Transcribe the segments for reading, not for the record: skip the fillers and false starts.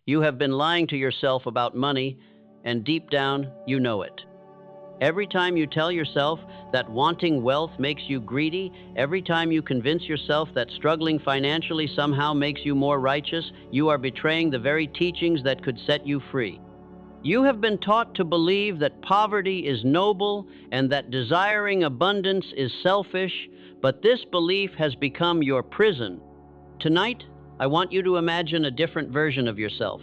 You have been lying to yourself about money, and deep down, you know it. Every time you tell yourself that wanting wealth makes you greedy, every time you convince yourself that struggling financially somehow makes you more righteous, you are betraying the very teachings that could set you free. You have been taught to believe that poverty is noble and that desiring abundance is selfish, but this belief has become your prison. Tonight, I want you to imagine a different version of yourself.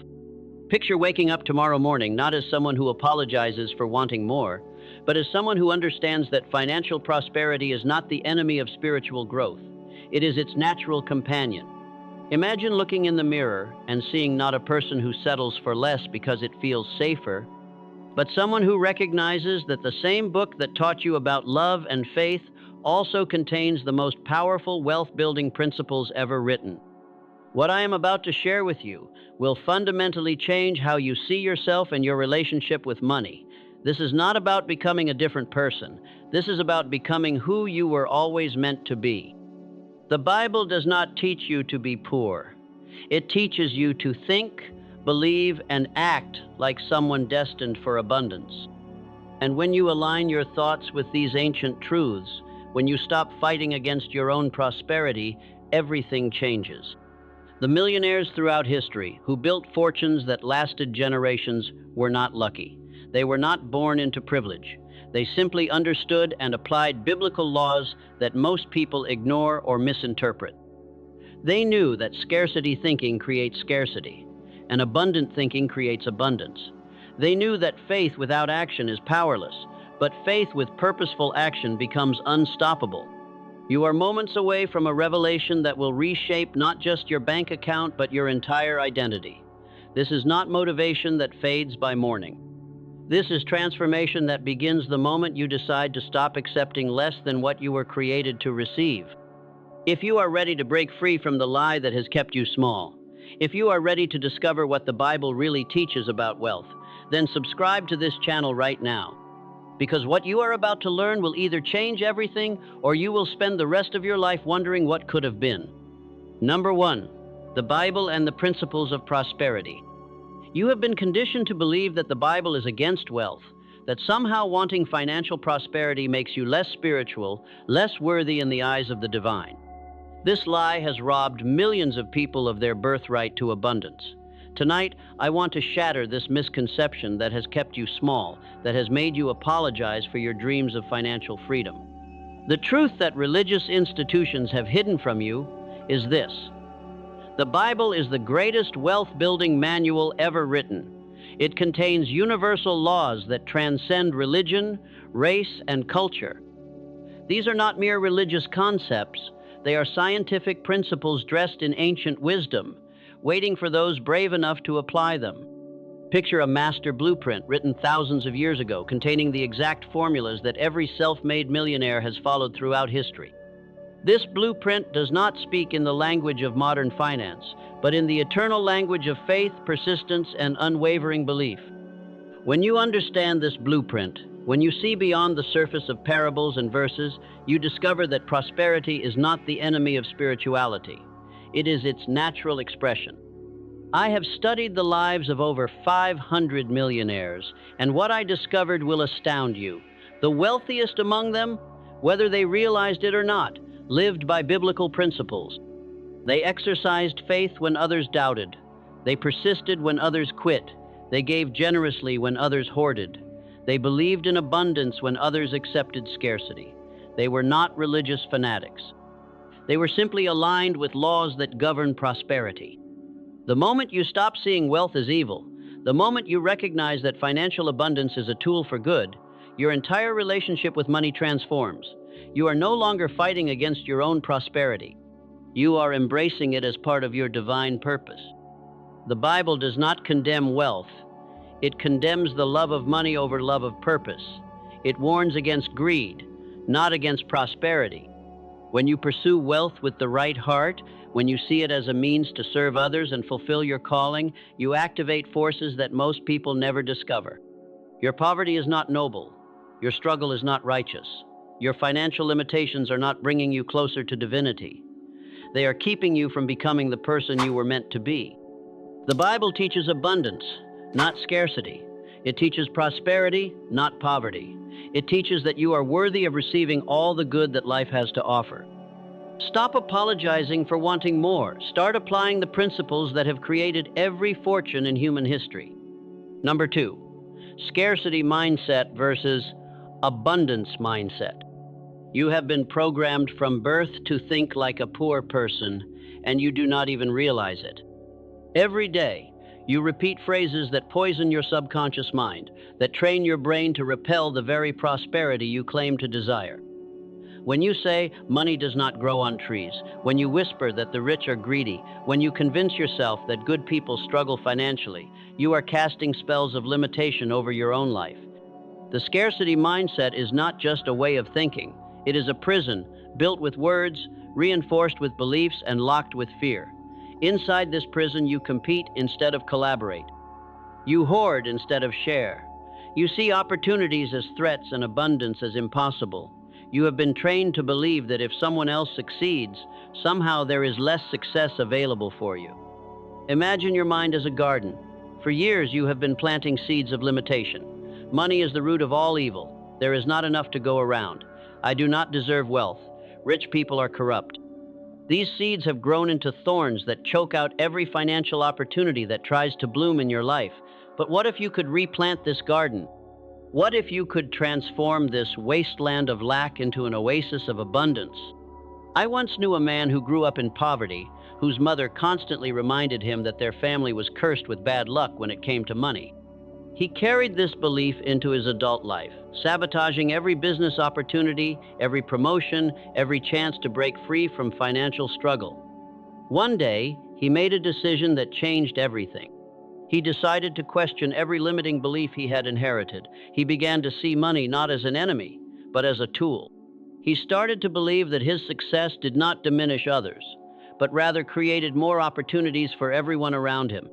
Picture waking up tomorrow morning not as someone who apologizes for wanting more, but as someone who understands that financial prosperity is not the enemy of spiritual growth. It is its natural companion. Imagine looking in the mirror and seeing not a person who settles for less because it feels safer, but someone who recognizes that the same book that taught you about love and faith also contains the most powerful wealth-building principles ever written. What I am about to share with you will fundamentally change how you see yourself and your relationship with money. This is not about becoming a different person. This is about becoming who you were always meant to be. The Bible does not teach you to be poor. It teaches you to think, believe, and act like someone destined for abundance. And when you align your thoughts with these ancient truths, when you stop fighting against your own prosperity, everything changes. The millionaires throughout history who built fortunes that lasted generations were not lucky. They were not born into privilege. They simply understood and applied biblical laws that most people ignore or misinterpret. They knew that scarcity thinking creates scarcity, and abundant thinking creates abundance. They knew that faith without action is powerless, but faith with purposeful action becomes unstoppable. You are moments away from a revelation that will reshape not just your bank account, but your entire identity. This is not motivation that fades by morning. This is transformation that begins the moment you decide to stop accepting less than what you were created to receive. If you are ready to break free from the lie that has kept you small, if you are ready to discover what the Bible really teaches about wealth, then subscribe to this channel right now. Because what you are about to learn will either change everything or you will spend the rest of your life wondering what could have been. Number 1, the Bible and the principles of prosperity. You have been conditioned to believe that the Bible is against wealth, that somehow wanting financial prosperity makes you less spiritual, less worthy in the eyes of the divine. This lie has robbed millions of people of their birthright to abundance. Tonight, I want to shatter this misconception that has kept you small, that has made you apologize for your dreams of financial freedom. The truth that religious institutions have hidden from you is this: the Bible is the greatest wealth-building manual ever written. It contains universal laws that transcend religion, race, and culture. These are not mere religious concepts. They are scientific principles dressed in ancient wisdom, waiting for those brave enough to apply them. Picture a master blueprint written thousands of years ago, containing the exact formulas that every self-made millionaire has followed throughout history. This blueprint does not speak in the language of modern finance, but in the eternal language of faith, persistence, and unwavering belief. When you understand this blueprint, when you see beyond the surface of parables and verses, you discover that prosperity is not the enemy of spirituality. It is its natural expression. I have studied the lives of over 500 millionaires, and what I discovered will astound you. The wealthiest among them, whether they realized it or not, lived by biblical principles. They exercised faith when others doubted. They persisted when others quit. They gave generously when others hoarded. They believed in abundance when others accepted scarcity. They were not religious fanatics. They were simply aligned with laws that govern prosperity. The moment you stop seeing wealth as evil, the moment you recognize that financial abundance is a tool for good, your entire relationship with money transforms. You are no longer fighting against your own prosperity. You are embracing it as part of your divine purpose. The Bible does not condemn wealth. It condemns the love of money over love of purpose. It warns against greed, not against prosperity. When you pursue wealth with the right heart, when you see it as a means to serve others and fulfill your calling, you activate forces that most people never discover. Your poverty is not noble. Your struggle is not righteous. Your financial limitations are not bringing you closer to divinity. They are keeping you from becoming the person you were meant to be. The Bible teaches abundance, not scarcity. It teaches prosperity, not poverty. It teaches that you are worthy of receiving all the good that life has to offer. Stop apologizing for wanting more. Start applying the principles that have created every fortune in human history. Number 2, scarcity mindset versus abundance mindset. You have been programmed from birth to think like a poor person, and you do not even realize it. Every day, you repeat phrases that poison your subconscious mind, that train your brain to repel the very prosperity you claim to desire. When you say money does not grow on trees, when you whisper that the rich are greedy, when you convince yourself that good people struggle financially, you are casting spells of limitation over your own life. The scarcity mindset is not just a way of thinking. It is a prison built with words, reinforced with beliefs, and locked with fear. Inside this prison, you compete instead of collaborate. You hoard instead of share. You see opportunities as threats and abundance as impossible. You have been trained to believe that if someone else succeeds, somehow there is less success available for you. Imagine your mind as a garden. For years, you have been planting seeds of limitation. Money is the root of all evil. There is not enough to go around. I do not deserve wealth. Rich people are corrupt. These seeds have grown into thorns that choke out every financial opportunity that tries to bloom in your life. But what if you could replant this garden? What if you could transform this wasteland of lack into an oasis of abundance? I once knew a man who grew up in poverty, whose mother constantly reminded him that their family was cursed with bad luck when it came to money. He carried this belief into his adult life, sabotaging every business opportunity, every promotion, every chance to break free from financial struggle. One day, he made a decision that changed everything. He decided to question every limiting belief he had inherited. He began to see money not as an enemy, but as a tool. He started to believe that his success did not diminish others, but rather created more opportunities for everyone around him.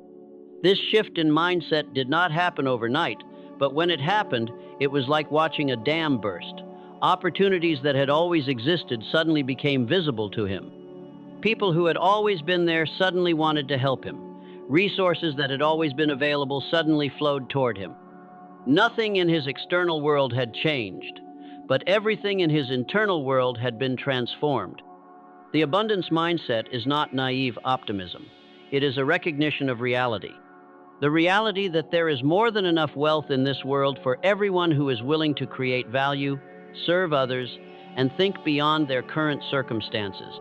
This shift in mindset did not happen overnight, but when it happened, it was like watching a dam burst. Opportunities that had always existed suddenly became visible to him. People who had always been there suddenly wanted to help him. Resources that had always been available suddenly flowed toward him. Nothing in his external world had changed, but everything in his internal world had been transformed. The abundance mindset is not naive optimism. It is a recognition of reality. The reality that there is more than enough wealth in this world for everyone who is willing to create value, serve others, and think beyond their current circumstances.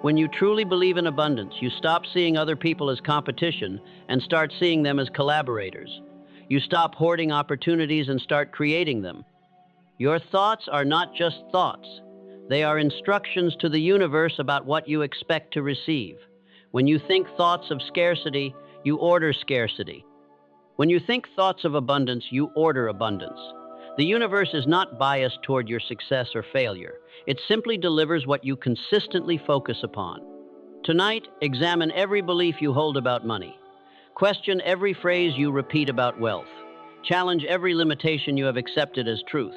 When you truly believe in abundance, you stop seeing other people as competition and start seeing them as collaborators. You stop hoarding opportunities and start creating them. Your thoughts are not just thoughts. They are instructions to the universe about what you expect to receive. When you think thoughts of scarcity, you order scarcity. When you think thoughts of abundance, you order abundance. The universe is not biased toward your success or failure. It simply delivers what you consistently focus upon. Tonight, examine every belief you hold about money. Question every phrase you repeat about wealth. Challenge every limitation you have accepted as truth.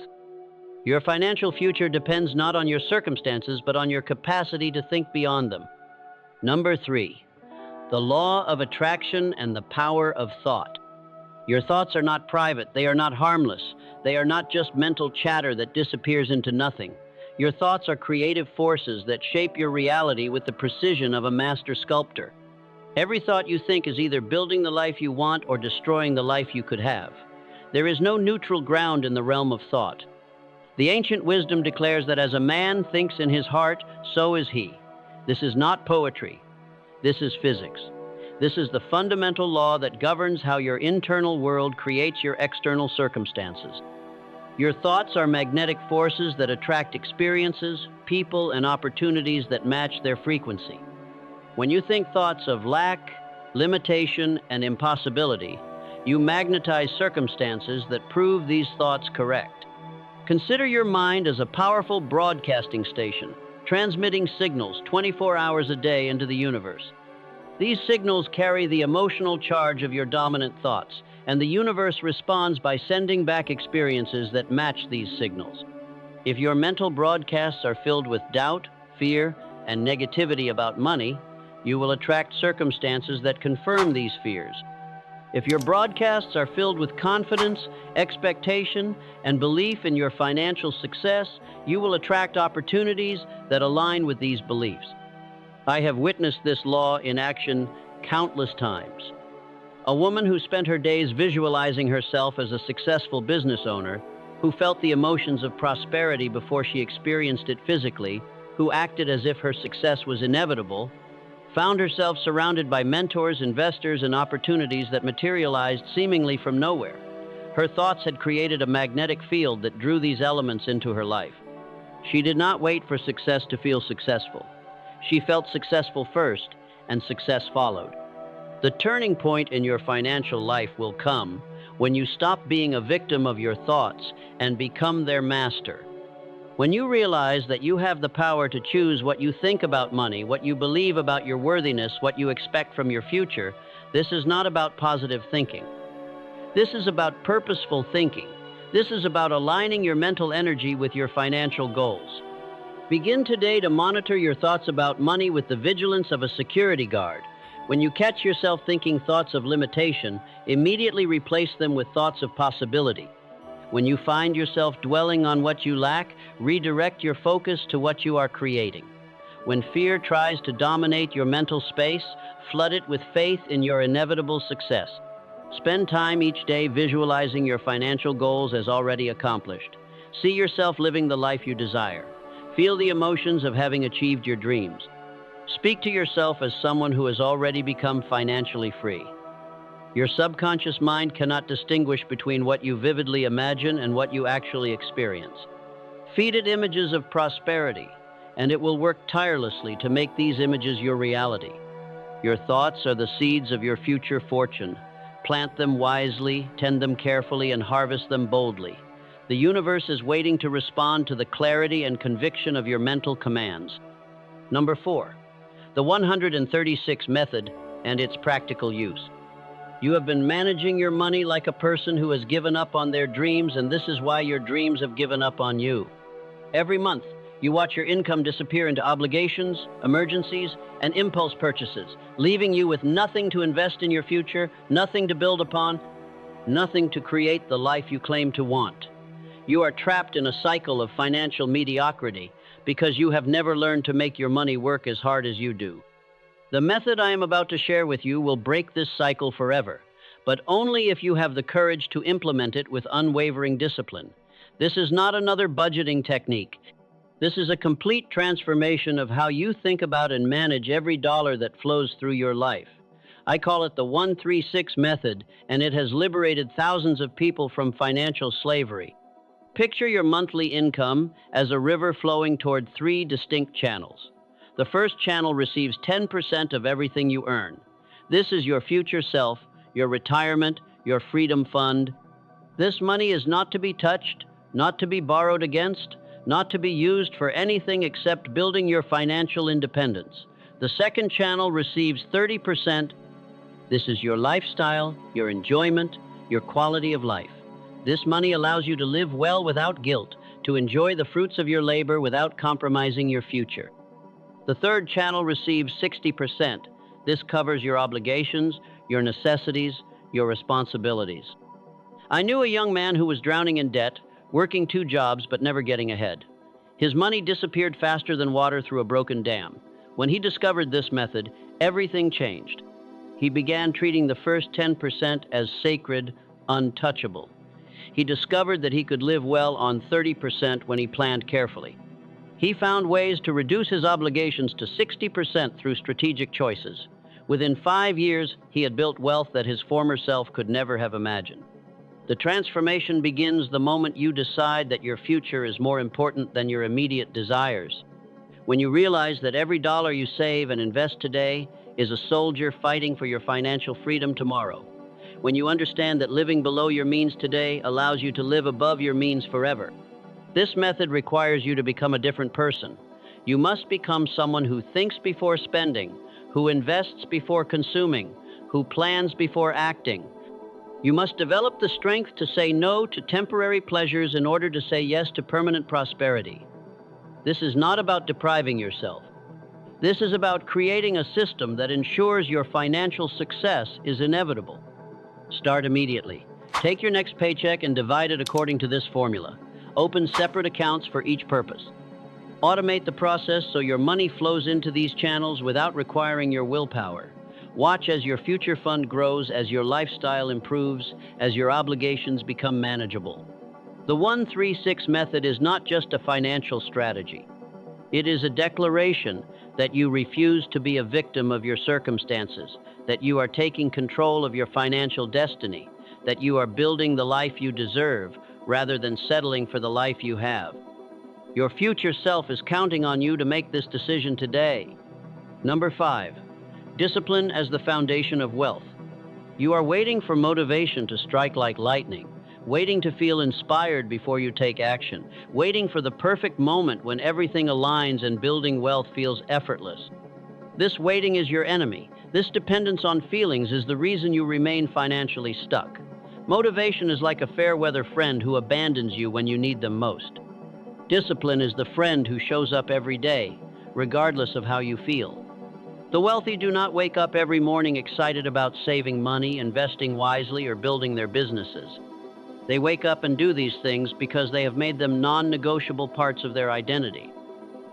Your financial future depends not on your circumstances, but on your capacity to think beyond them. Number 3, the law of attraction and the power of thought. Your thoughts are not private. They are not harmless. They are not just mental chatter that disappears into nothing. Your thoughts are creative forces that shape your reality with the precision of a master sculptor. Every thought you think is either building the life you want or destroying the life you could have. There is no neutral ground in the realm of thought. The ancient wisdom declares that as a man thinks in his heart, so is he. This is not poetry. This is physics. This is the fundamental law that governs how your internal world creates your external circumstances. Your thoughts are magnetic forces that attract experiences, people, and opportunities that match their frequency. When you think thoughts of lack, limitation, and impossibility, you magnetize circumstances that prove these thoughts correct. Consider your mind as a powerful broadcasting station, transmitting signals 24 hours a day into the universe. These signals carry the emotional charge of your dominant thoughts, and the universe responds by sending back experiences that match these signals. If your mental broadcasts are filled with doubt, fear, and negativity about money, you will attract circumstances that confirm these fears. If your broadcasts are filled with confidence, expectation, and belief in your financial success, you will attract opportunities that align with these beliefs. I have witnessed this law in action countless times. A woman who spent her days visualizing herself as a successful business owner, who felt the emotions of prosperity before she experienced it physically, who acted as if her success was inevitable, found herself surrounded by mentors, investors, and opportunities that materialized seemingly from nowhere. Her thoughts had created a magnetic field that drew these elements into her life. She did not wait for success to feel successful. She felt successful first, and success followed. The turning point in your financial life will come when you stop being a victim of your thoughts and become their master. When you realize that you have the power to choose what you think about money, what you believe about your worthiness, what you expect from your future, this is not about positive thinking. This is about purposeful thinking. This is about aligning your mental energy with your financial goals. Begin today to monitor your thoughts about money with the vigilance of a security guard. When you catch yourself thinking thoughts of limitation, immediately replace them with thoughts of possibility. When you find yourself dwelling on what you lack, redirect your focus to what you are creating. When fear tries to dominate your mental space, flood it with faith in your inevitable success. Spend time each day visualizing your financial goals as already accomplished. See yourself living the life you desire. Feel the emotions of having achieved your dreams. Speak to yourself as someone who has already become financially free. Your subconscious mind cannot distinguish between what you vividly imagine and what you actually experience. Feed it images of prosperity, and it will work tirelessly to make these images your reality. Your thoughts are the seeds of your future fortune. Plant them wisely, tend them carefully, and harvest them boldly. The universe is waiting to respond to the clarity and conviction of your mental commands. Number 4, the 136 method and its practical use. You have been managing your money like a person who has given up on their dreams, and this is why your dreams have given up on you. Every month, you watch your income disappear into obligations, emergencies, and impulse purchases, leaving you with nothing to invest in your future, nothing to build upon, nothing to create the life you claim to want. You are trapped in a cycle of financial mediocrity because you have never learned to make your money work as hard as you do. The method I am about to share with you will break this cycle forever, but only if you have the courage to implement it with unwavering discipline. This is not another budgeting technique. This is a complete transformation of how you think about and manage every dollar that flows through your life. I call it the 136 method, and it has liberated thousands of people from financial slavery. Picture your monthly income as a river flowing toward 3 distinct channels. The first channel receives 10% of everything you earn. This is your future self, your retirement, your freedom fund. This money is not to be touched, not to be borrowed against, not to be used for anything except building your financial independence. The second channel receives 30%. This is your lifestyle, your enjoyment, your quality of life. This money allows you to live well without guilt, to enjoy the fruits of your labor without compromising your future. The third channel receives 60%. This covers your obligations, your necessities, your responsibilities. I knew a young man who was drowning in debt, working 2 jobs but never getting ahead. His money disappeared faster than water through a broken dam. When he discovered this method, everything changed. He began treating the first 10% as sacred, untouchable. He discovered that he could live well on 30% when he planned carefully. He found ways to reduce his obligations to 60% through strategic choices. Within 5 years, he had built wealth that his former self could never have imagined. The transformation begins the moment you decide that your future is more important than your immediate desires. When you realize that every dollar you save and invest today is a soldier fighting for your financial freedom tomorrow. When you understand that living below your means today allows you to live above your means forever. This method requires you to become a different person. You must become someone who thinks before spending, who invests before consuming, who plans before acting. You must develop the strength to say no to temporary pleasures in order to say yes to permanent prosperity. This is not about depriving yourself. This is about creating a system that ensures your financial success is inevitable. Start immediately. Take your next paycheck and divide it according to this formula. Open separate accounts for each purpose. Automate the process so your money flows into these channels without requiring your willpower. Watch as your future fund grows, as your lifestyle improves, as your obligations become manageable. The 1-3-6 method is not just a financial strategy. It is a declaration that you refuse to be a victim of your circumstances, that you are taking control of your financial destiny, that you are building the life you deserve rather than settling for the life you have. Your future self is counting on you to make this decision today. Number 5, discipline as the foundation of wealth. You are waiting for motivation to strike like lightning, waiting to feel inspired before you take action, waiting for the perfect moment when everything aligns and building wealth feels effortless. This waiting is your enemy. This dependence on feelings is the reason you remain financially stuck. Motivation is like a fair-weather friend who abandons you when you need them most. Discipline is the friend who shows up every day, regardless of how you feel. The wealthy do not wake up every morning excited about saving money, investing wisely, or building their businesses. They wake up and do these things because they have made them non-negotiable parts of their identity.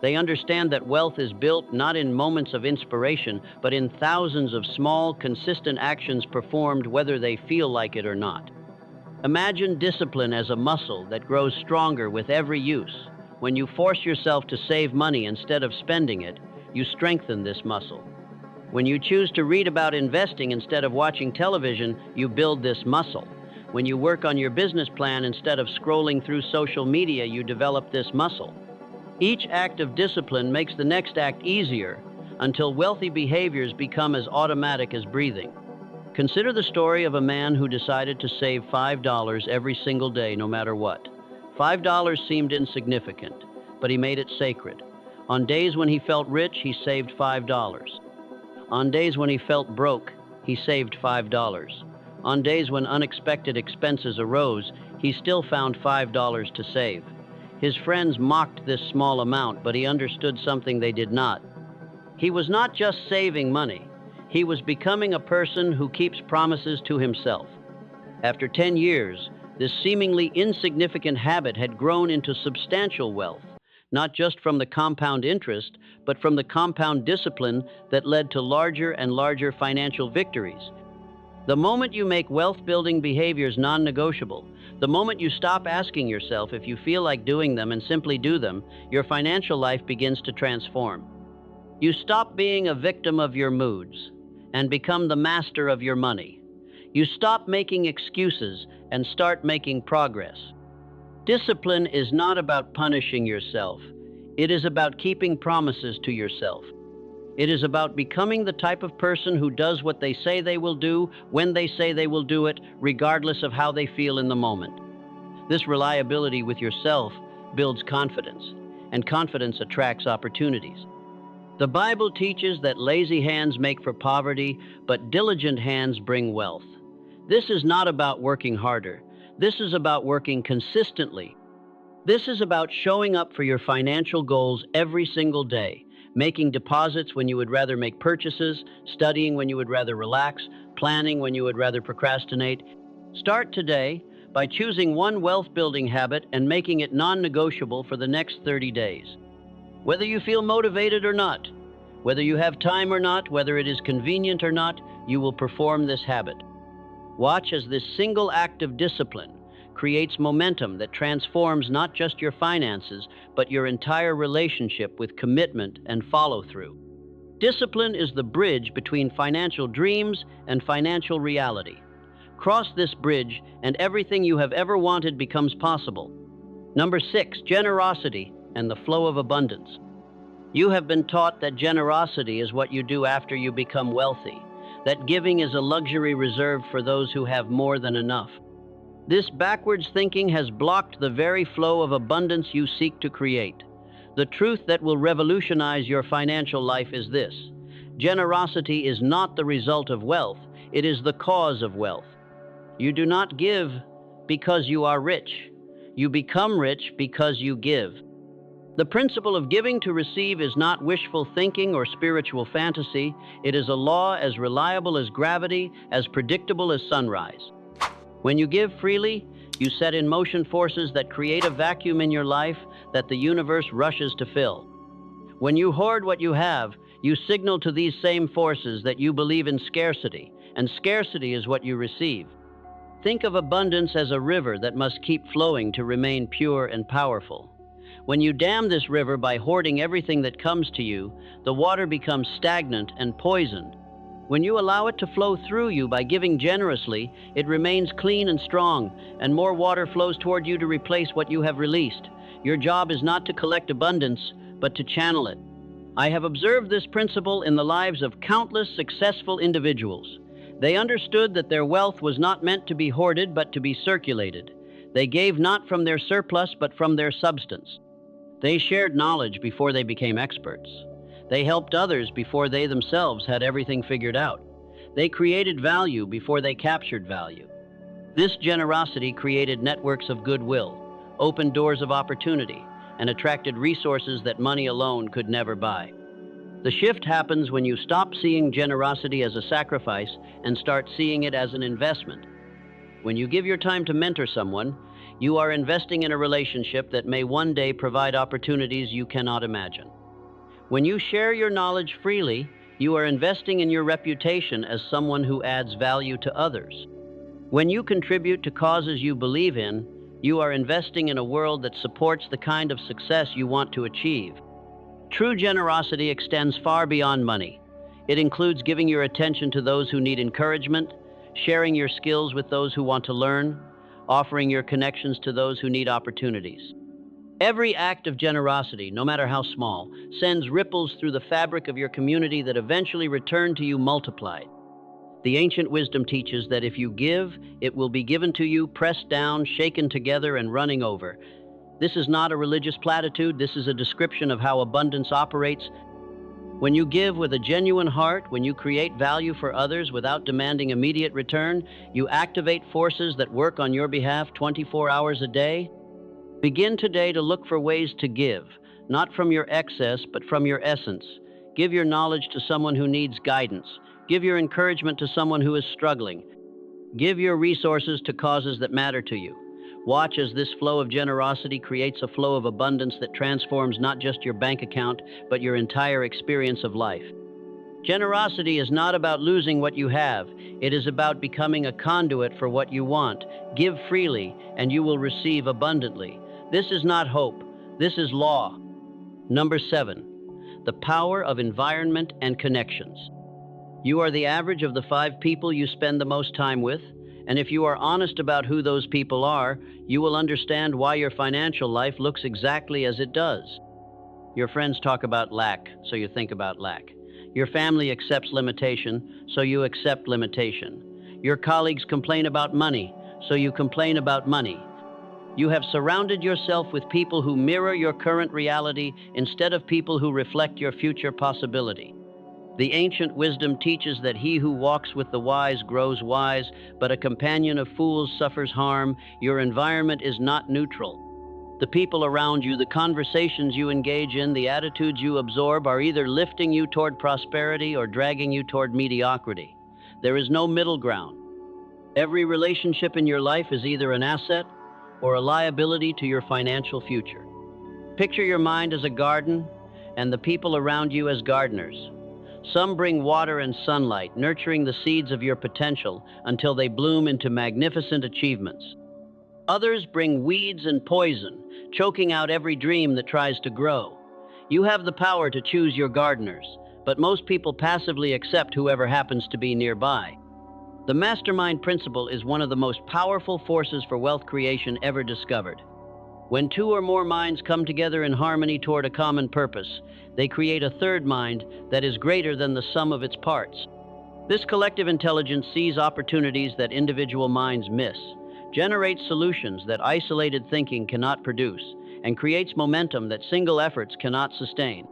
They understand that wealth is built not in moments of inspiration, but in thousands of small, consistent actions performed whether they feel like it or not. Imagine discipline as a muscle that grows stronger with every use. When you force yourself to save money instead of spending it, you strengthen this muscle. When you choose to read about investing instead of watching television, you build this muscle. When you work on your business plan instead of scrolling through social media, you develop this muscle. Each act of discipline makes the next act easier until wealthy behaviors become as automatic as breathing. Consider the story of a man who decided to save $5 every single day, no matter what. $5 seemed insignificant, but he made it sacred. On days when he felt rich, he saved $5. On days when he felt broke, he saved $5. On days when unexpected expenses arose, he still found $5 to save. His friends mocked this small amount, but he understood something they did not. He was not just saving money. He was becoming a person who keeps promises to himself. After 10 years, this seemingly insignificant habit had grown into substantial wealth, not just from the compound interest, but from the compound discipline that led to larger and larger financial victories. The moment you make wealth-building behaviors non-negotiable, the moment you stop asking yourself if you feel like doing them and simply do them, your financial life begins to transform. You stop being a victim of your moods and become the master of your money. You stop making excuses and start making progress. Discipline is not about punishing yourself. It is about keeping promises to yourself. It is about becoming the type of person who does what they say they will do, when they say they will do it, regardless of how they feel in the moment. This reliability with yourself builds confidence, and confidence attracts opportunities. The Bible teaches that lazy hands make for poverty, but diligent hands bring wealth. This is not about working harder. This is about working consistently. This is about showing up for your financial goals every single day, making deposits when you would rather make purchases, studying when you would rather relax, planning when you would rather procrastinate. Start today by choosing one wealth-building habit and making it non-negotiable for the next 30 days. Whether you feel motivated or not, whether you have time or not, whether it is convenient or not, you will perform this habit. Watch as this single act of discipline creates momentum that transforms not just your finances, but your entire relationship with commitment and follow-through. Discipline is the bridge between financial dreams and financial reality. Cross this bridge, and everything you have ever wanted becomes possible. Number 6, generosity and the flow of abundance. You have been taught that generosity is what you do after you become wealthy, that giving is a luxury reserved for those who have more than enough. This backwards thinking has blocked the very flow of abundance you seek to create. The truth that will revolutionize your financial life is this: generosity is not the result of wealth, it is the cause of wealth. You do not give because you are rich. You become rich because you give. The principle of giving to receive is not wishful thinking or spiritual fantasy. It is a law as reliable as gravity, as predictable as sunrise. When you give freely, you set in motion forces that create a vacuum in your life that the universe rushes to fill. When you hoard what you have, you signal to these same forces that you believe in scarcity, and scarcity is what you receive. Think of abundance as a river that must keep flowing to remain pure and powerful. When you dam this river by hoarding everything that comes to you, the water becomes stagnant and poisoned. When you allow it to flow through you by giving generously, it remains clean and strong, and more water flows toward you to replace what you have released. Your job is not to collect abundance, but to channel it. I have observed this principle in the lives of countless successful individuals. They understood that their wealth was not meant to be hoarded, but to be circulated. They gave not from their surplus, but from their substance. They shared knowledge before they became experts. They helped others before they themselves had everything figured out. They created value before they captured value. This generosity created networks of goodwill, opened doors of opportunity, and attracted resources that money alone could never buy. The shift happens when you stop seeing generosity as a sacrifice and start seeing it as an investment. When you give your time to mentor someone, you are investing in a relationship that may one day provide opportunities you cannot imagine. When you share your knowledge freely, you are investing in your reputation as someone who adds value to others. When you contribute to causes you believe in, you are investing in a world that supports the kind of success you want to achieve. True generosity extends far beyond money. It includes giving your attention to those who need encouragement, sharing your skills with those who want to learn, offering your connections to those who need opportunities. Every act of generosity, no matter how small, sends ripples through the fabric of your community that eventually return to you multiplied. The ancient wisdom teaches that if you give, it will be given to you, pressed down, shaken together, and running over. This is not a religious platitude. This is a description of how abundance operates. When you give with a genuine heart, when you create value for others without demanding immediate return, you activate forces that work on your behalf 24 hours a day. Begin today to look for ways to give, not from your excess, but from your essence. Give your knowledge to someone who needs guidance. Give your encouragement to someone who is struggling. Give your resources to causes that matter to you. Watch as this flow of generosity creates a flow of abundance that transforms not just your bank account, but your entire experience of life. Generosity is not about losing what you have. It is about becoming a conduit for what you want. Give freely, and you will receive abundantly. This is not hope. This is law. Number 7, the power of environment and connections. You are the average of the 5 people you spend the most time with, and if you are honest about who those people are, you will understand why your financial life looks exactly as it does. Your friends talk about lack, so you think about lack. Your family accepts limitation, so you accept limitation. Your colleagues complain about money, so you complain about money. You have surrounded yourself with people who mirror your current reality instead of people who reflect your future possibility. The ancient wisdom teaches that he who walks with the wise grows wise, but a companion of fools suffers harm. Your environment is not neutral. The people around you, the conversations you engage in, the attitudes you absorb are either lifting you toward prosperity or dragging you toward mediocrity. There is no middle ground. Every relationship in your life is either an asset or a liability to your financial future. Picture your mind as a garden and the people around you as gardeners. Some bring water and sunlight, nurturing the seeds of your potential until they bloom into magnificent achievements. Others bring weeds and poison, choking out every dream that tries to grow. You have the power to choose your gardeners, but most people passively accept whoever happens to be nearby. The mastermind principle is one of the most powerful forces for wealth creation ever discovered. When 2 or more minds come together in harmony toward a common purpose, they create a third mind that is greater than the sum of its parts. This collective intelligence sees opportunities that individual minds miss, generates solutions that isolated thinking cannot produce, and creates momentum that single efforts cannot sustain.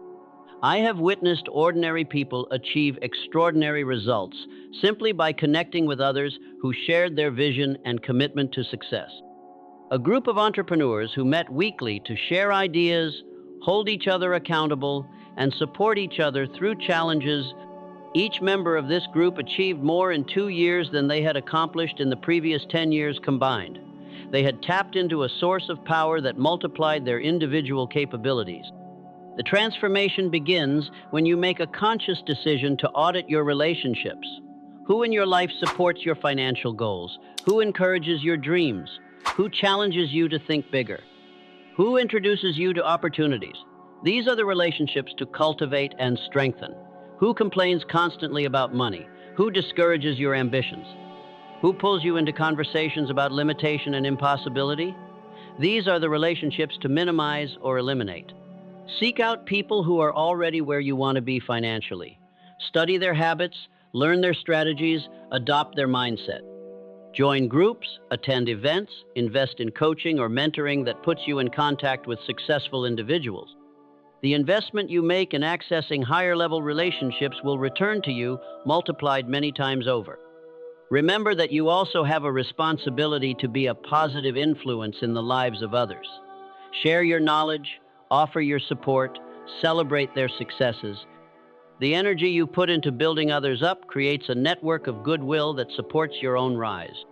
I have witnessed ordinary people achieve extraordinary results simply by connecting with others who shared their vision and commitment to success. A group of entrepreneurs who met weekly to share ideas, hold each other accountable, and support each other through challenges. Each member of this group achieved more in 2 years than they had accomplished in the previous 10 years combined. They had tapped into a source of power that multiplied their individual capabilities. The transformation begins when you make a conscious decision to audit your relationships. Who in your life supports your financial goals? Who encourages your dreams? Who challenges you to think bigger? Who introduces you to opportunities? These are the relationships to cultivate and strengthen. Who complains constantly about money? Who discourages your ambitions? Who pulls you into conversations about limitation and impossibility? These are the relationships to minimize or eliminate. Seek out people who are already where you want to be financially. Study their habits, learn their strategies, adopt their mindset. Join groups, attend events, invest in coaching or mentoring that puts you in contact with successful individuals. The investment you make in accessing higher-level relationships will return to you multiplied many times over. Remember that you also have a responsibility to be a positive influence in the lives of others. Share your knowledge, offer your support, celebrate their successes. The energy you put into building others up creates a network of goodwill that supports your own rise.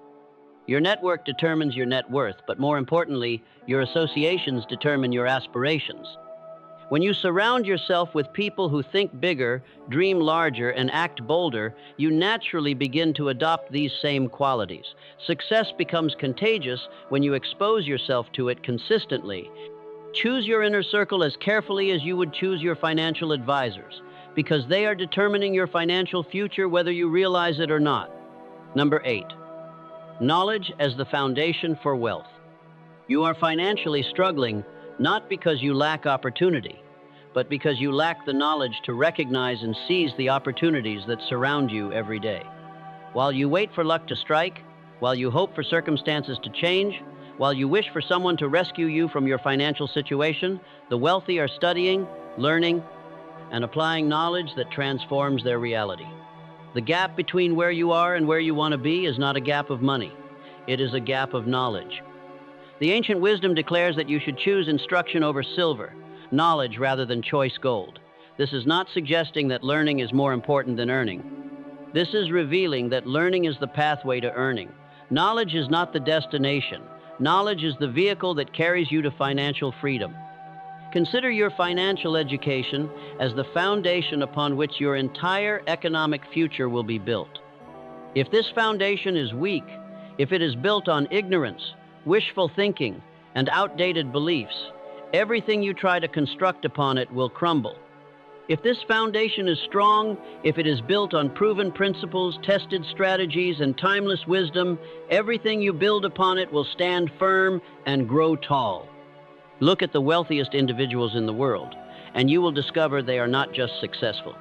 Your network determines your net worth, but more importantly, your associations determine your aspirations. When you surround yourself with people who think bigger, dream larger, and act bolder, you naturally begin to adopt these same qualities. Success becomes contagious when you expose yourself to it consistently. Choose your inner circle as carefully as you would choose your financial advisors, because they are determining your financial future whether you realize it or not. Number 8, knowledge as the foundation for wealth. You are financially struggling not because you lack opportunity, but because you lack the knowledge to recognize and seize the opportunities that surround you every day. While you wait for luck to strike, while you hope for circumstances to change, while you wish for someone to rescue you from your financial situation, the wealthy are studying, learning, and applying knowledge that transforms their reality. The gap between where you are and where you want to be is not a gap of money. It is a gap of knowledge. The ancient wisdom declares that you should choose instruction over silver, knowledge rather than choice gold. This is not suggesting that learning is more important than earning. This is revealing that learning is the pathway to earning. Knowledge is not the destination. Knowledge is the vehicle that carries you to financial freedom. Consider your financial education as the foundation upon which your entire economic future will be built. If this foundation is weak, if it is built on ignorance, wishful thinking, and outdated beliefs, everything you try to construct upon it will crumble. If this foundation is strong, if it is built on proven principles, tested strategies, and timeless wisdom, everything you build upon it will stand firm and grow tall. Look at the wealthiest individuals in the world, and you will discover they are not just successful.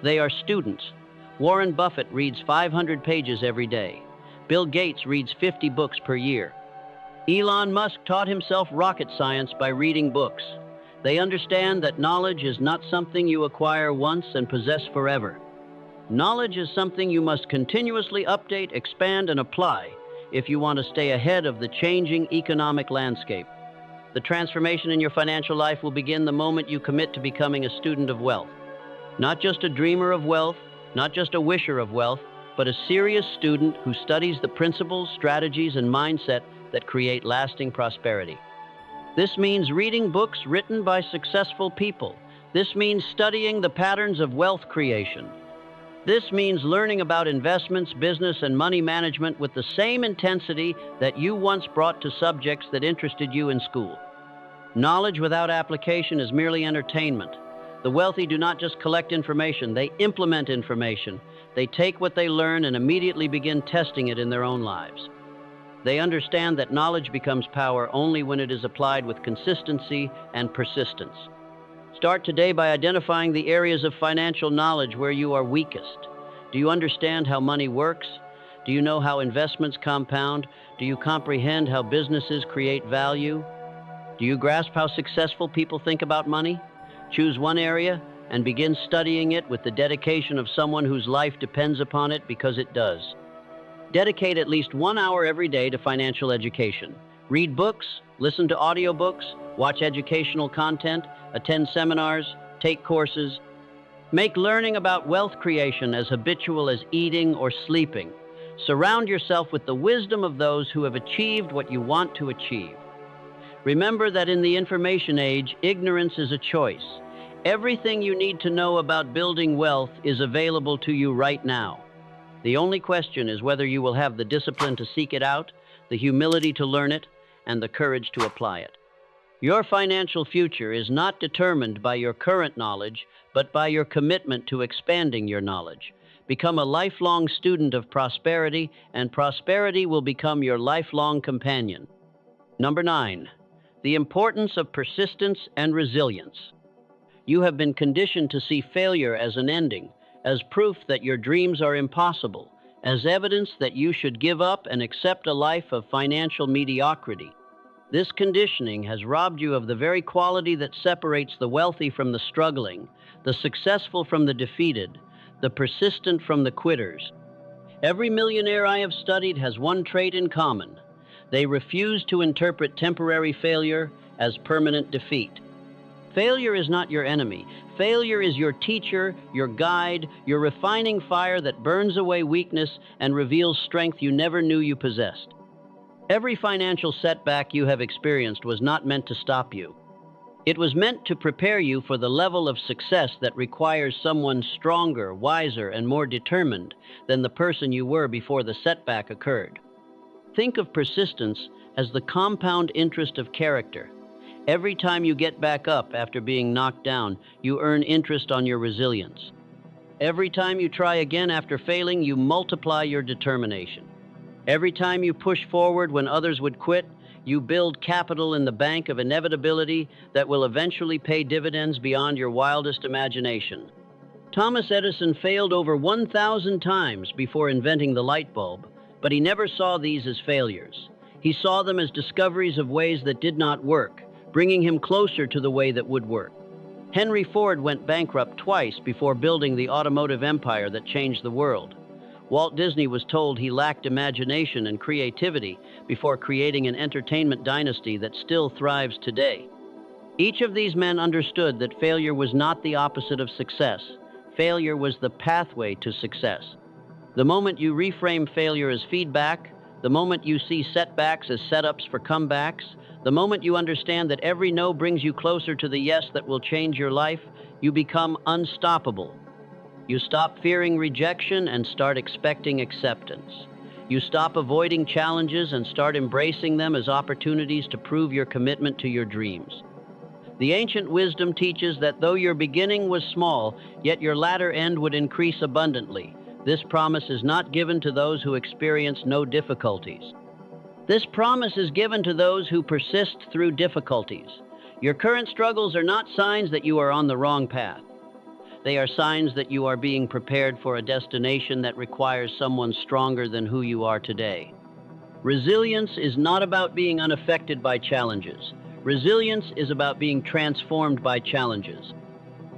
They are students. Warren Buffett reads 500 pages every day. Bill Gates reads 50 books per year. Elon Musk taught himself rocket science by reading books. They understand that knowledge is not something you acquire once and possess forever. Knowledge is something you must continuously update, expand, and apply if you want to stay ahead of the changing economic landscape. The transformation in your financial life will begin the moment you commit to becoming a student of wealth. Not just a dreamer of wealth, not just a wisher of wealth, but a serious student who studies the principles, strategies, and mindset that create lasting prosperity. This means reading books written by successful people. This means studying the patterns of wealth creation. This means learning about investments, business, and money management with the same intensity that you once brought to subjects that interested you in school. Knowledge without application is merely entertainment. The wealthy do not just collect information, they implement information. They take what they learn and immediately begin testing it in their own lives. They understand that knowledge becomes power only when it is applied with consistency and persistence. Start today by identifying the areas of financial knowledge where you are weakest. Do you understand how money works? Do you know how investments compound? Do you comprehend how businesses create value? Do you grasp how successful people think about money? Choose one area and begin studying it with the dedication of someone whose life depends upon it, because it does. Dedicate at least 1 hour every day to financial education. Read books, listen to audiobooks, watch educational content, attend seminars, take courses. Make learning about wealth creation as habitual as eating or sleeping. Surround yourself with the wisdom of those who have achieved what you want to achieve. Remember that in the information age, ignorance is a choice. Everything you need to know about building wealth is available to you right now. The only question is whether you will have the discipline to seek it out, the humility to learn it, and the courage to apply it. Your financial future is not determined by your current knowledge, but by your commitment to expanding your knowledge. Become a lifelong student of prosperity, and prosperity will become your lifelong companion. Number 9, the importance of persistence and resilience. You have been conditioned to see failure as an ending, as proof that your dreams are impossible, as evidence that you should give up and accept a life of financial mediocrity. This conditioning has robbed you of the very quality that separates the wealthy from the struggling, the successful from the defeated, the persistent from the quitters. Every millionaire I have studied has one trait in common. They refuse to interpret temporary failure as permanent defeat. Failure is not your enemy. Failure is your teacher, your guide, your refining fire that burns away weakness and reveals strength you never knew you possessed. Every financial setback you have experienced was not meant to stop you. It was meant to prepare you for the level of success that requires someone stronger, wiser, and more determined than the person you were before the setback occurred. Think of persistence as the compound interest of character. Every time you get back up after being knocked down, you earn interest on your resilience. Every time you try again after failing, you multiply your determination. Every time you push forward when others would quit, you build capital in the bank of inevitability that will eventually pay dividends beyond your wildest imagination. Thomas Edison failed over 1,000 times before inventing the light bulb, but he never saw these as failures. He saw them as discoveries of ways that did not work, bringing him closer to the way that would work. Henry Ford went bankrupt twice before building the automotive empire that changed the world. Walt Disney was told he lacked imagination and creativity before creating an entertainment dynasty that still thrives today. Each of these men understood that failure was not the opposite of success. Failure was the pathway to success. The moment you reframe failure as feedback, the moment you see setbacks as setups for comebacks, the moment you understand that every no brings you closer to the yes that will change your life, you become unstoppable. You stop fearing rejection and start expecting acceptance. You stop avoiding challenges and start embracing them as opportunities to prove your commitment to your dreams. The ancient wisdom teaches that though your beginning was small, yet your latter end would increase abundantly. This promise is not given to those who experience no difficulties. This promise is given to those who persist through difficulties. Your current struggles are not signs that you are on the wrong path. They are signs that you are being prepared for a destination that requires someone stronger than who you are today. Resilience is not about being unaffected by challenges. Resilience is about being transformed by challenges.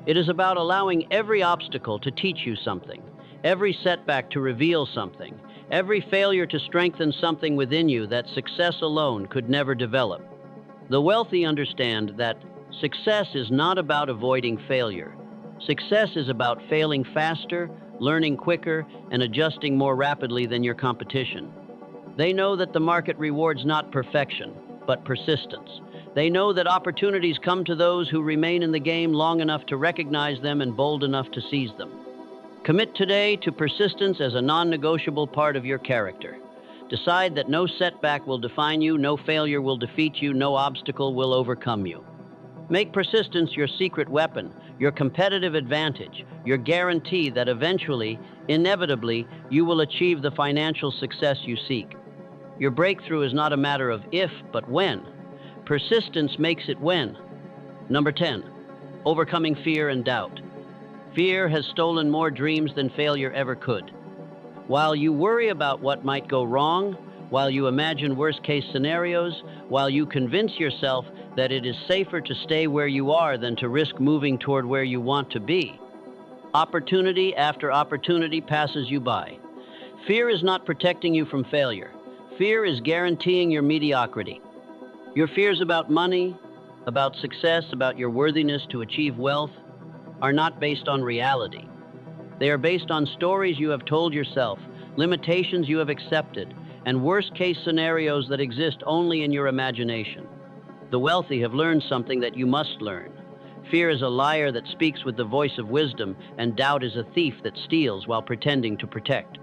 It is about allowing every obstacle to teach you something, every setback to reveal something, every failure to strengthen something within you that success alone could never develop. The wealthy understand that success is not about avoiding failure. Success is about failing faster, learning quicker, and adjusting more rapidly than your competition. They know that the market rewards not perfection, but persistence. They know that opportunities come to those who remain in the game long enough to recognize them and bold enough to seize them. Commit today to persistence as a non-negotiable part of your character. Decide that no setback will define you, no failure will defeat you, no obstacle will overcome you. Make persistence your secret weapon, your competitive advantage, your guarantee that eventually, inevitably, you will achieve the financial success you seek. Your breakthrough is not a matter of if, but when. Persistence makes it when. Number 10, overcoming fear and doubt. Fear has stolen more dreams than failure ever could. While you worry about what might go wrong, while you imagine worst-case scenarios, while you convince yourself that it is safer to stay where you are than to risk moving toward where you want to be, opportunity after opportunity passes you by. Fear is not protecting you from failure. Fear is guaranteeing your mediocrity. Your fears about money, about success, about your worthiness to achieve wealth are not based on reality. They are based on stories you have told yourself, limitations you have accepted, and worst-case scenarios that exist only in your imagination. The wealthy have learned something that you must learn. Fear is a liar that speaks with the voice of wisdom, and doubt is a thief that steals while pretending to protect.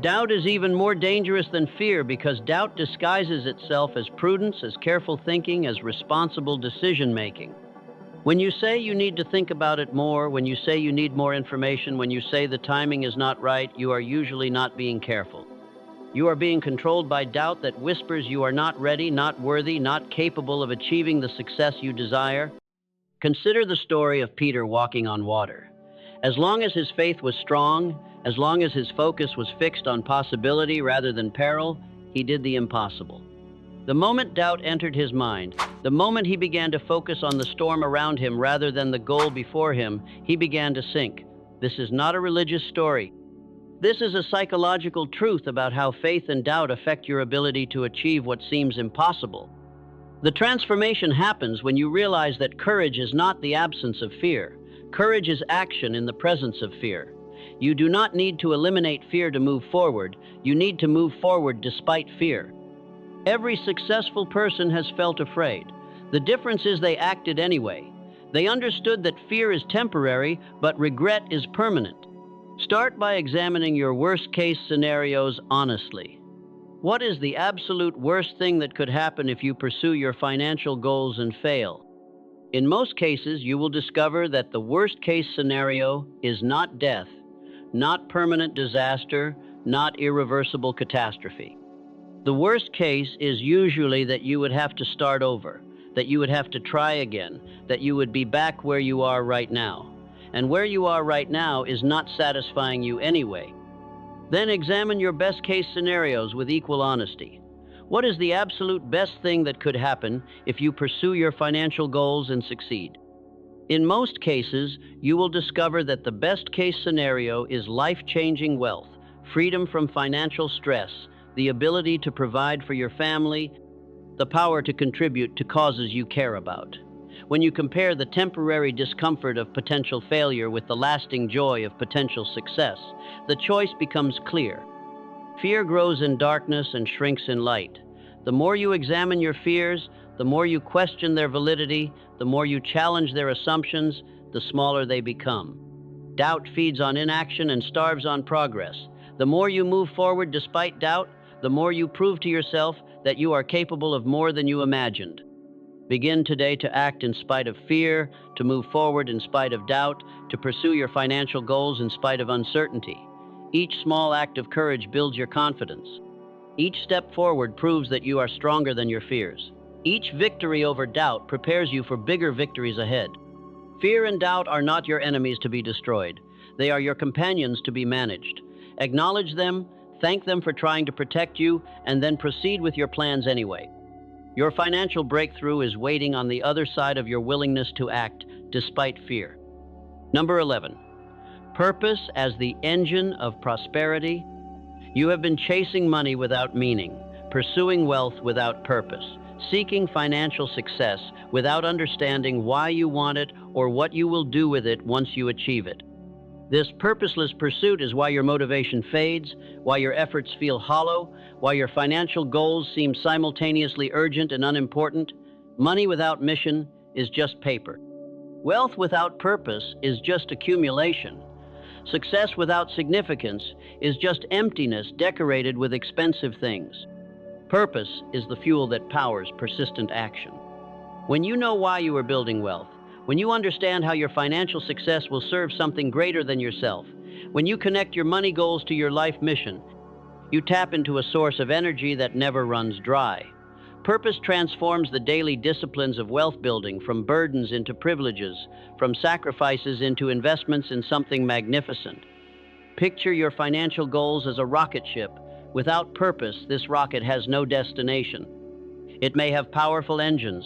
Doubt is even more dangerous than fear because doubt disguises itself as prudence, as careful thinking, as responsible decision-making. When you say you need to think about it more, when you say you need more information, when you say the timing is not right, you are usually not being careful. You are being controlled by doubt that whispers you are not ready, not worthy, not capable of achieving the success you desire. Consider the story of Peter walking on water. As long as his faith was strong, as long as his focus was fixed on possibility rather than peril, he did the impossible. The moment doubt entered his mind, the moment he began to focus on the storm around him rather than the goal before him, he began to sink. This is not a religious story. This is a psychological truth about how faith and doubt affect your ability to achieve what seems impossible. The transformation happens when you realize that courage is not the absence of fear. Courage is action in the presence of fear. You do not need to eliminate fear to move forward. You need to move forward despite fear. Every successful person has felt afraid. The difference is they acted anyway. They understood that fear is temporary, but regret is permanent. Start by examining your worst-case scenarios honestly. What is the absolute worst thing that could happen if you pursue your financial goals and fail? In most cases, you will discover that the worst-case scenario is not death, not permanent disaster, not irreversible catastrophe. The worst case is usually that you would have to start over, that you would have to try again, that you would be back where you are right now. And where you are right now is not satisfying you anyway. Then examine your best-case scenarios with equal honesty. What is the absolute best thing that could happen if you pursue your financial goals and succeed? In most cases, you will discover that the best-case scenario is life-changing wealth, freedom from financial stress, the ability to provide for your family, the power to contribute to causes you care about. When you compare the temporary discomfort of potential failure with the lasting joy of potential success, the choice becomes clear. Fear grows in darkness and shrinks in light. The more you examine your fears, the more you question their validity, the more you challenge their assumptions, the smaller they become. Doubt feeds on inaction and starves on progress. The more you move forward despite doubt, the more you prove to yourself that you are capable of more than you imagined. Begin today to act in spite of fear, to move forward in spite of doubt, to pursue your financial goals in spite of uncertainty. Each small act of courage builds your confidence. Each step forward proves that you are stronger than your fears. Each victory over doubt prepares you for bigger victories ahead. Fear and doubt are not your enemies to be destroyed. They are your companions to be managed. Acknowledge them, thank them for trying to protect you, and then proceed with your plans anyway. Your financial breakthrough is waiting on the other side of your willingness to act despite fear. Number 11, purpose as the engine of prosperity. You have been chasing money without meaning, pursuing wealth without purpose, seeking financial success without understanding why you want it or what you will do with it once you achieve it. This purposeless pursuit is why your motivation fades, why your efforts feel hollow, why your financial goals seem simultaneously urgent and unimportant. Money without mission is just paper. Wealth without purpose is just accumulation. Success without significance is just emptiness decorated with expensive things. Purpose is the fuel that powers persistent action. When you know why you are building wealth, when you understand how your financial success will serve something greater than yourself, when you connect your money goals to your life mission, you tap into a source of energy that never runs dry. Purpose transforms the daily disciplines of wealth building from burdens into privileges, from sacrifices into investments in something magnificent. Picture your financial goals as a rocket ship. Without purpose, this rocket has no destination. It may have powerful engines,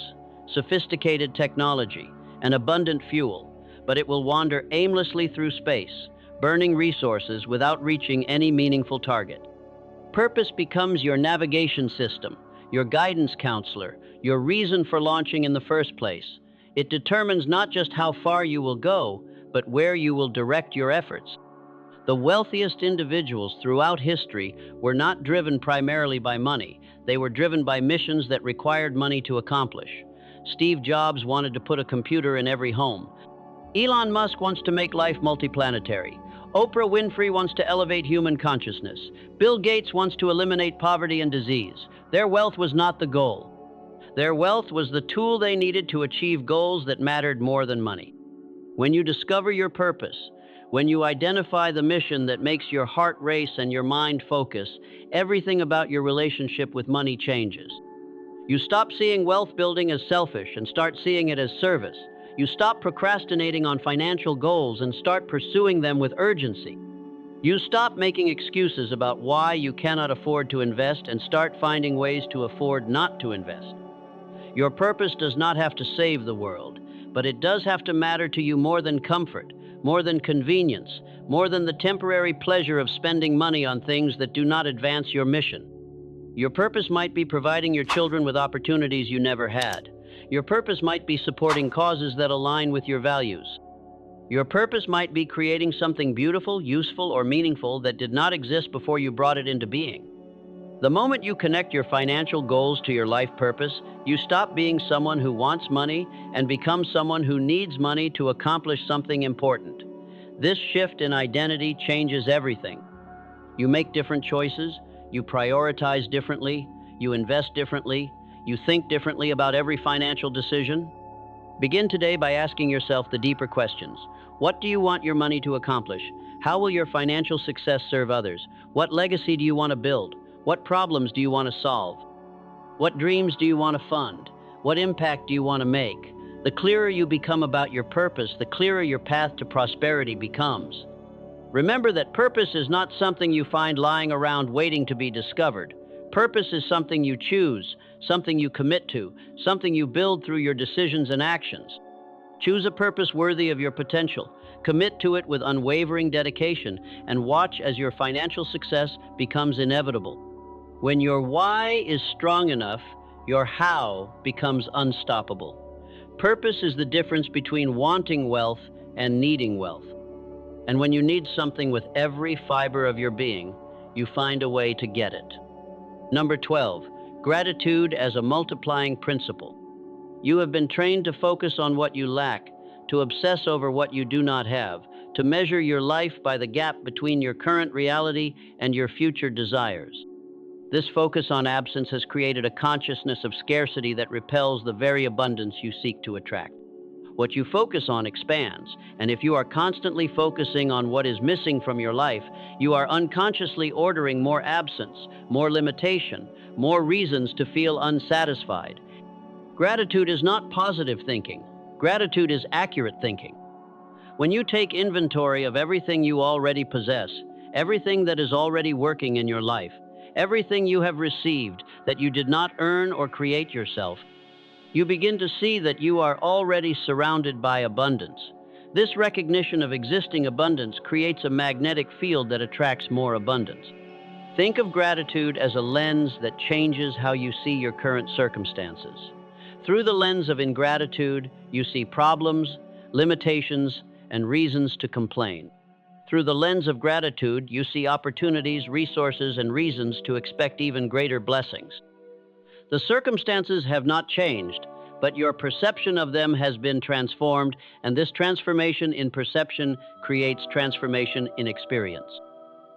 sophisticated technology, and abundant fuel, but it will wander aimlessly through space, burning resources without reaching any meaningful target. Purpose becomes your navigation system, your guidance counselor, your reason for launching in the first place. It determines not just how far you will go, but where you will direct your efforts. The wealthiest individuals throughout history were not driven primarily by money. They were driven by missions that required money to accomplish. Steve Jobs wanted to put a computer in every home. Elon Musk wants to make life multiplanetary. Oprah Winfrey wants to elevate human consciousness. Bill Gates wants to eliminate poverty and disease. Their wealth was not the goal. Their wealth was the tool they needed to achieve goals that mattered more than money. When you discover your purpose, when you identify the mission that makes your heart race and your mind focus, everything about your relationship with money changes. You stop seeing wealth building as selfish and start seeing it as service. You stop procrastinating on financial goals and start pursuing them with urgency. You stop making excuses about why you cannot afford to invest and start finding ways to afford not to invest. Your purpose does not have to save the world, but it does have to matter to you more than comfort, more than convenience, more than the temporary pleasure of spending money on things that do not advance your mission. Your purpose might be providing your children with opportunities you never had. Your purpose might be supporting causes that align with your values. Your purpose might be creating something beautiful, useful, or meaningful that did not exist before you brought it into being. The moment you connect your financial goals to your life purpose, you stop being someone who wants money and become someone who needs money to accomplish something important. This shift in identity changes everything. You make different choices, you prioritize differently, you invest differently, you think differently about every financial decision. Begin today by asking yourself the deeper questions. What do you want your money to accomplish? How will your financial success serve others? What legacy do you want to build? What problems do you want to solve? What dreams do you want to fund? What impact do you want to make? The clearer you become about your purpose, the clearer your path to prosperity becomes. Remember that purpose is not something you find lying around waiting to be discovered. Purpose is something you choose, something you commit to, something you build through your decisions and actions. Choose a purpose worthy of your potential. Commit to it with unwavering dedication and watch as your financial success becomes inevitable. When your why is strong enough, your how becomes unstoppable. Purpose is the difference between wanting wealth and needing wealth. And when you need something with every fiber of your being, you find a way to get it. Number 12, gratitude as a multiplying principle. You have been trained to focus on what you lack, to obsess over what you do not have, to measure your life by the gap between your current reality and your future desires. This focus on absence has created a consciousness of scarcity that repels the very abundance you seek to attract. What you focus on expands, and if you are constantly focusing on what is missing from your life, you are unconsciously ordering more absence, more limitation, more reasons to feel unsatisfied. Gratitude is not positive thinking. Gratitude is accurate thinking. When you take inventory of everything you already possess, everything that is already working in your life, everything you have received that you did not earn or create yourself, you begin to see that you are already surrounded by abundance. This recognition of existing abundance creates a magnetic field that attracts more abundance. Think of gratitude as a lens that changes how you see your current circumstances. Through the lens of ingratitude, you see problems, limitations, and reasons to complain. Through the lens of gratitude, you see opportunities, resources, and reasons to expect even greater blessings. The circumstances have not changed, but your perception of them has been transformed, and this transformation in perception creates transformation in experience.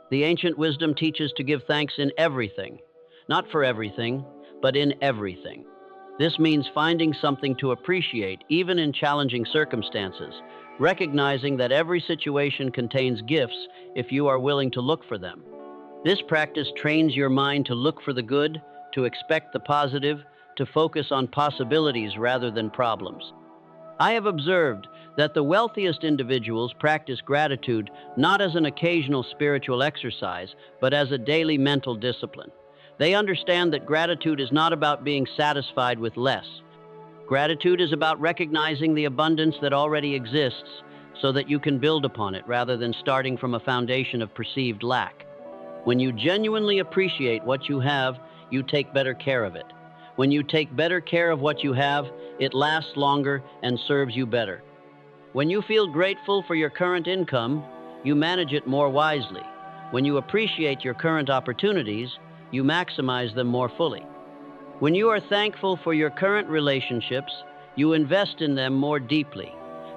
The ancient wisdom teaches to give thanks in everything, not for everything, but in everything. This means finding something to appreciate, even in challenging circumstances, recognizing that every situation contains gifts if you are willing to look for them. This practice trains your mind to look for the good, to expect the positive, to focus on possibilities rather than problems. I have observed that the wealthiest individuals practice gratitude not as an occasional spiritual exercise, but as a daily mental discipline. They understand that gratitude is not about being satisfied with less. Gratitude is about recognizing the abundance that already exists so that you can build upon it rather than starting from a foundation of perceived lack. When you genuinely appreciate what you have, you take better care of it. When you take better care of what you have, it lasts longer and serves you better. When you feel grateful for your current income, you manage it more wisely. When you appreciate your current opportunities, you maximize them more fully. When you are thankful for your current relationships, you invest in them more deeply.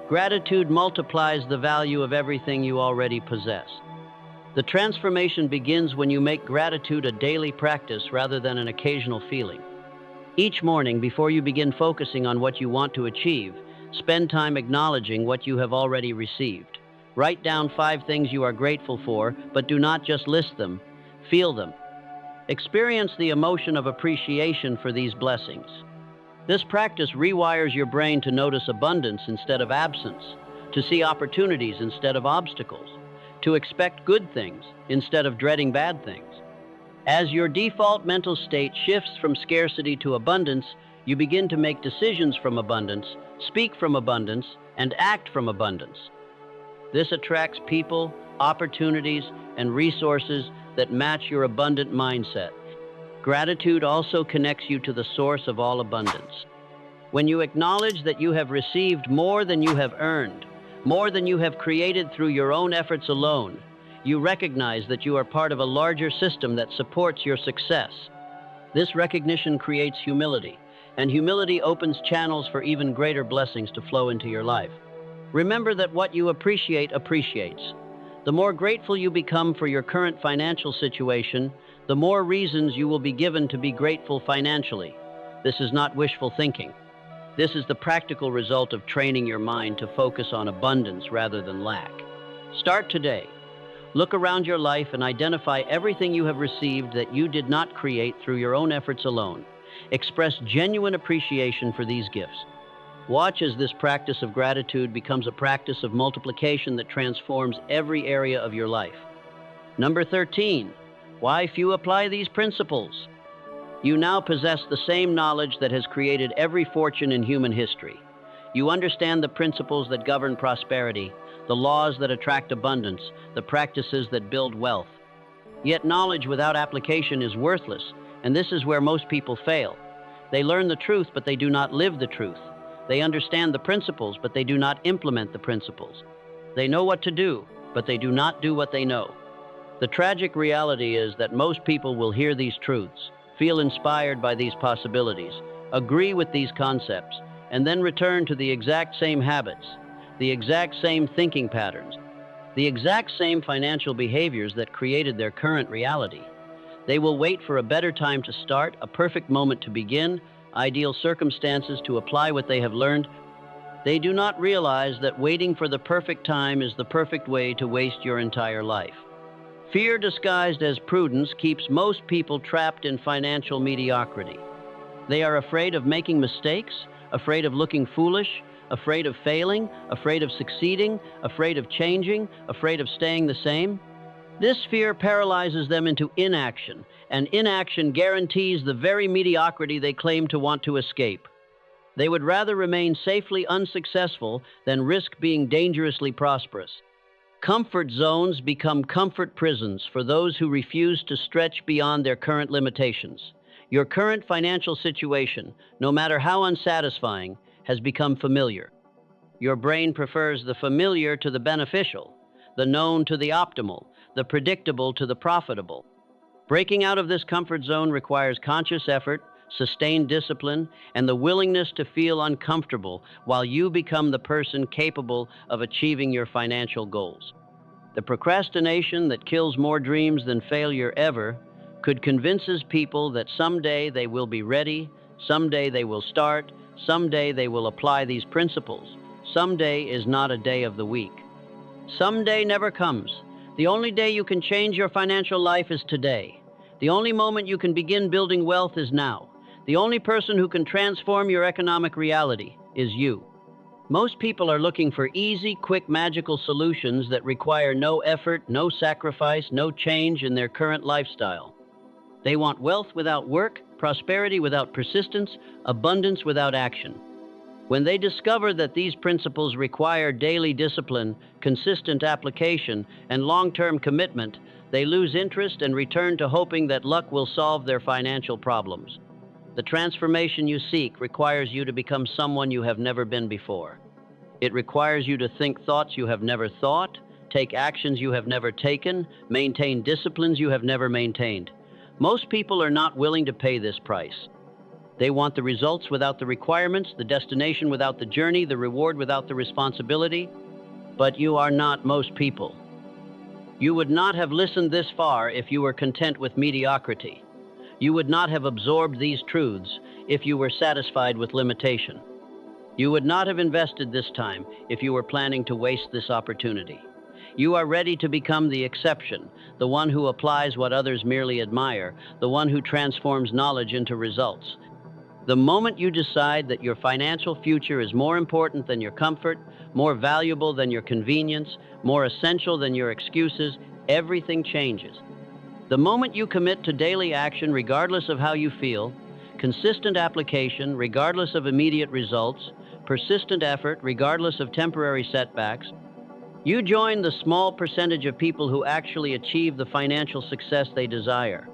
Gratitude multiplies the value of everything you already possess. The transformation begins when you make gratitude a daily practice rather than an occasional feeling. Each morning, before you begin focusing on what you want to achieve, spend time acknowledging what you have already received. Write down 5 things you are grateful for, but do not just list them, feel them. Experience the emotion of appreciation for these blessings. This practice rewires your brain to notice abundance instead of absence, to see opportunities instead of obstacles, to expect good things instead of dreading bad things. As your default mental state shifts from scarcity to abundance, you begin to make decisions from abundance, speak from abundance, and act from abundance. This attracts people, opportunities, and resources that match your abundant mindset. Gratitude also connects you to the source of all abundance. When you acknowledge that you have received more than you have earned, more than you have created through your own efforts alone, you recognize that you are part of a larger system that supports your success. This recognition creates humility, and humility opens channels for even greater blessings to flow into your life. Remember that what you appreciate appreciates. The more grateful you become for your current financial situation, the more reasons you will be given to be grateful financially. This is not wishful thinking. This is the practical result of training your mind to focus on abundance rather than lack. Start today. Look around your life and identify everything you have received that you did not create through your own efforts alone. Express genuine appreciation for these gifts. Watch as this practice of gratitude becomes a practice of multiplication that transforms every area of your life. Number 13, why few apply these principles? You now possess the same knowledge that has created every fortune in human history. You understand the principles that govern prosperity, the laws that attract abundance, the practices that build wealth. Yet knowledge without application is worthless, and this is where most people fail. They learn the truth, but they do not live the truth. They understand the principles, but they do not implement the principles. They know what to do, but they do not do what they know. The tragic reality is that most people will hear these truths, feel inspired by these possibilities, agree with these concepts, and then return to the exact same habits, the exact same thinking patterns, the exact same financial behaviors that created their current reality. They will wait for a better time to start, a perfect moment to begin, ideal circumstances to apply what they have learned. They do not realize that waiting for the perfect time is the perfect way to waste your entire life. Fear disguised as prudence keeps most people trapped in financial mediocrity. They are afraid of making mistakes, afraid of looking foolish, afraid of failing, afraid of succeeding, afraid of changing, afraid of staying the same. This fear paralyzes them into inaction, and inaction guarantees the very mediocrity they claim to want to escape. They would rather remain safely unsuccessful than risk being dangerously prosperous. Comfort zones become comfort prisons for those who refuse to stretch beyond their current limitations. Your current financial situation, no matter how unsatisfying, has become familiar. Your brain prefers the familiar to the beneficial, the known to the optimal, the predictable to the profitable. Breaking out of this comfort zone requires conscious effort, sustained discipline, and the willingness to feel uncomfortable while you become the person capable of achieving your financial goals. The procrastination that kills more dreams than failure ever could convinces people that someday they will be ready, someday they will start, someday they will apply these principles. Someday is not a day of the week. Someday never comes. The only day you can change your financial life is today. The only moment you can begin building wealth is now. The only person who can transform your economic reality is you. Most people are looking for easy, quick, magical solutions that require no effort, no sacrifice, no change in their current lifestyle. They want wealth without work, prosperity without persistence, abundance without action. When they discover that these principles require daily discipline, consistent application, and long-term commitment, they lose interest and return to hoping that luck will solve their financial problems. The transformation you seek requires you to become someone you have never been before. It requires you to think thoughts you have never thought, take actions you have never taken, maintain disciplines you have never maintained. Most people are not willing to pay this price. They want the results without the requirements, the destination without the journey, the reward without the responsibility. But you are not most people. You would not have listened this far if you were content with mediocrity. You would not have absorbed these truths if you were satisfied with limitation. You would not have invested this time if you were planning to waste this opportunity. You are ready to become the exception, the one who applies what others merely admire, the one who transforms knowledge into results. The moment you decide that your financial future is more important than your comfort, more valuable than your convenience, more essential than your excuses, everything changes. The moment you commit to daily action regardless of how you feel, consistent application regardless of immediate results, persistent effort regardless of temporary setbacks, you join the small percentage of people who actually achieve the financial success they desire.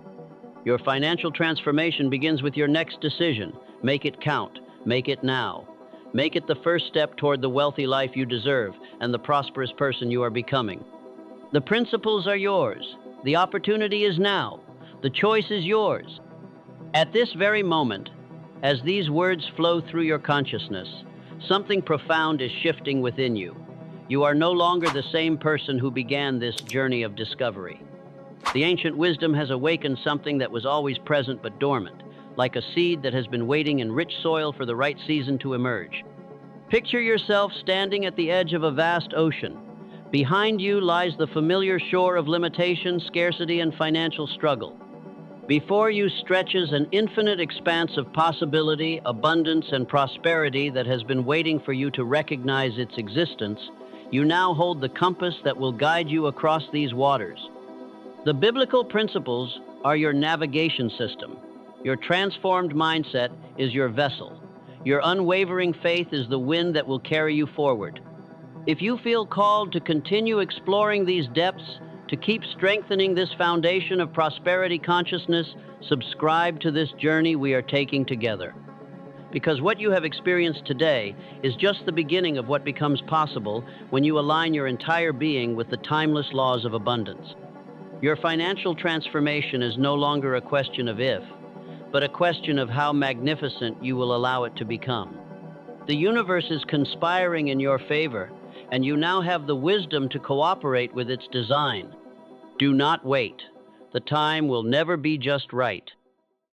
Your financial transformation begins with your next decision. Make it count. Make it now. Make it the first step toward the wealthy life you deserve and the prosperous person you are becoming. The principles are yours. The opportunity is now. The choice is yours. At this very moment, as these words flow through your consciousness, something profound is shifting within you. You are no longer the same person who began this journey of discovery. The ancient wisdom has awakened something that was always present but dormant, like a seed that has been waiting in rich soil for the right season to emerge. Picture yourself standing at the edge of a vast ocean. Behind you lies the familiar shore of limitation, scarcity, and financial struggle. Before you stretches an infinite expanse of possibility, abundance, and prosperity that has been waiting for you to recognize its existence. You now hold the compass that will guide you across these waters. The biblical principles are your navigation system. Your transformed mindset is your vessel. Your unwavering faith is the wind that will carry you forward. If you feel called to continue exploring these depths, to keep strengthening this foundation of prosperity consciousness, subscribe to this journey we are taking together. Because what you have experienced today is just the beginning of what becomes possible when you align your entire being with the timeless laws of abundance. Your financial transformation is no longer a question of if, but a question of how magnificent you will allow it to become. The universe is conspiring in your favor, and you now have the wisdom to cooperate with its design. Do not wait. The time will never be just right.